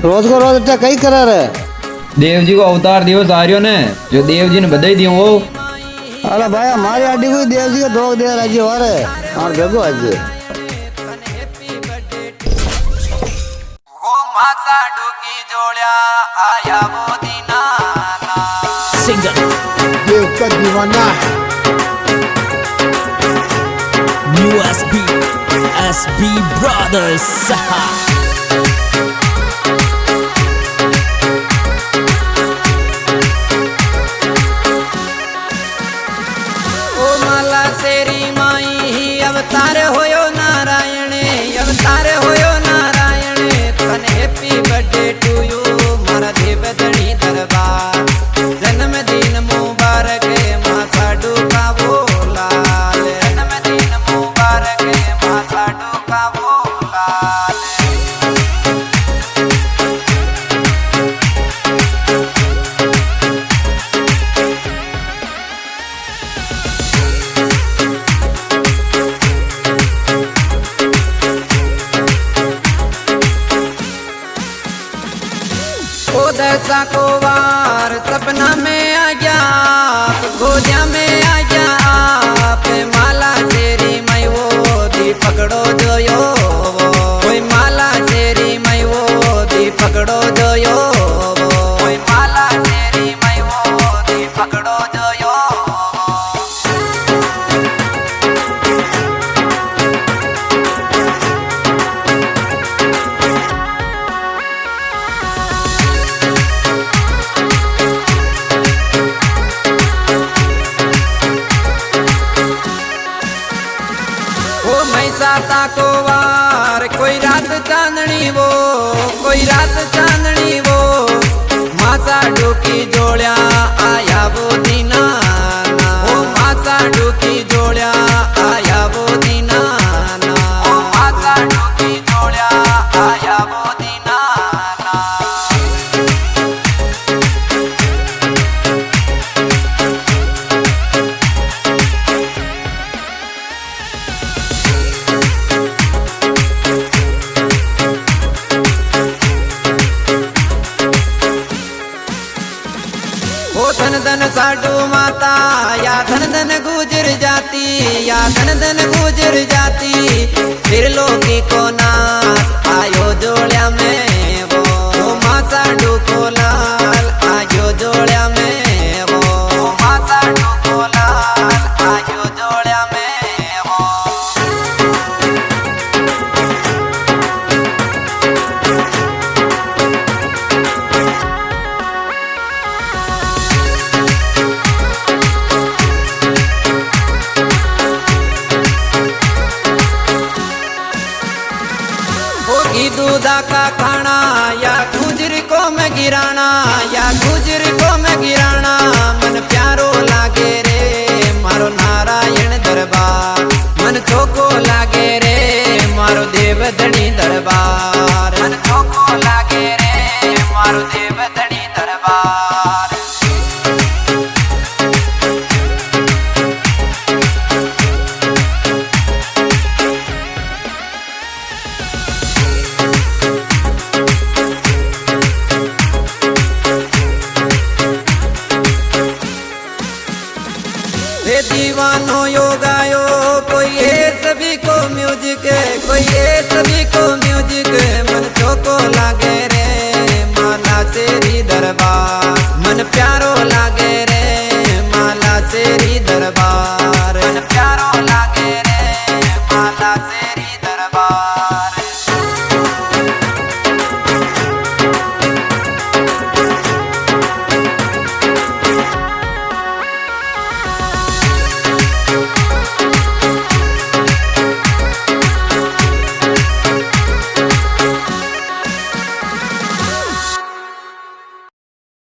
रोज को रोज अट्ठा कई करा रे। देव जी को अवतार दिवस आ रही ने जो देव जी ने बधाई दी वो। अरे भाई हमारी आडी को देव जी का दो दे राज्य हो रहे और देखो आज वो मासा डुकी जोड़िया आया वो दीनाना सिंगर देव का दीवाना न्यू एसबी ब्रदर्स। ओ माला तेरी माई ही अवतार होयो नारायण अवतार होयो नारायण तन हैप्पी बर्थडे टू यू मारा देव धनी दरबार जन्मदिन मुबारक मां साडू का बोलाल जन्मदिन मुबारक मां साडू का बोलाल। दशा को वार सपना में आ जा गोदिया में आ जा आप माला तेरी मई वो दी पकड़ो जो यो कोई माला तेरी मई वो दी पकड़ो जो यो कोई माला तेरी मई वो दी पकड़ो जो यो। साता को वार कोई रात चांदनी वो कोई रात चांदनी वो मासा डुकी जोड़िया आया वो दीनाना ओ मासा डुकी जोड़िया आया वो दीनाना ओ मासा डुकी जोड़िया आया वो दीनाना। धन धन साडू माता या धन धन गुजर जाती या धन धन गुजर जाती फिर लोकी को नाथ आयो जोड़िया में वो माँ साडू को लाल आयो जोड़िया में वो माँ साडू को लाल आयो जोड़िया में वो। दूधा का खाना या गुजर को मैं गिराना या गुजर को मैं गिराना मन प्यारो लागे रे मारो नारायण दरबार मन चोको लागे रे मारो देव धनी दरबार मन चोको लागे रे मारो देव धनी दरबार। दीवानो यो गायो कोई है सभी को म्यूजिक कोई है सभी को म्यूजिक मन चोको लागे रे माला तेरी दरबार मन प्यारो लागे